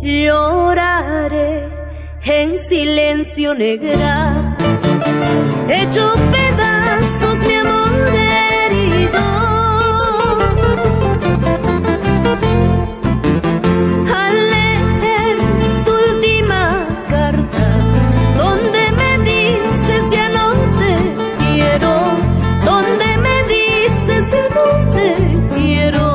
Lloraré en silencio, negra, hecho pedazos mi amor herido. Al leer tu última carta, donde me dices ya no te quiero, donde me dices ya no te quiero.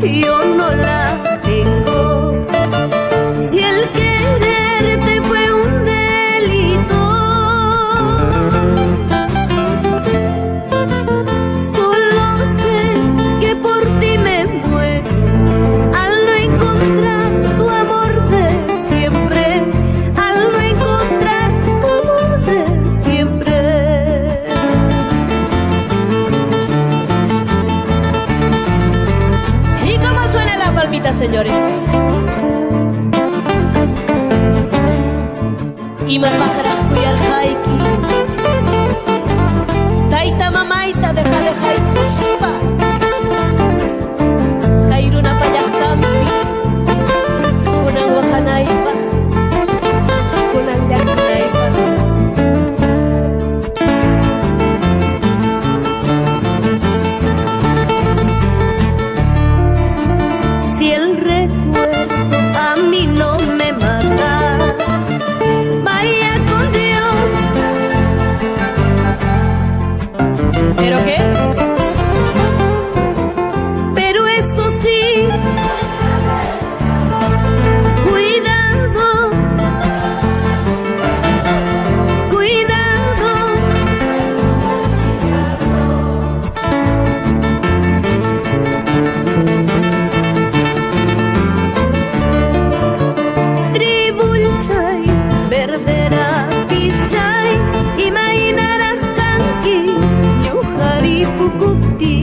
Yo no la tengo, si el quererte fue un delito. Solo sé que por ti me muero al no encontrar tu amor de siempre, al no encontrar tu amor de siempre. Palmita, señores. Ima pájaras kuyar haiki, taita mamaita deja haikushpa, kairuna payaqtampi, kunan wahanaypa, kunan llakinaypa. Si el recuerdo a mí no me mata, vaya con Dios. ¿Pero qué? Pero eso sí, cuidado, cuidado. Tribulchay, berbera, pischay, imainaraj tanki, ñuqari pukupti.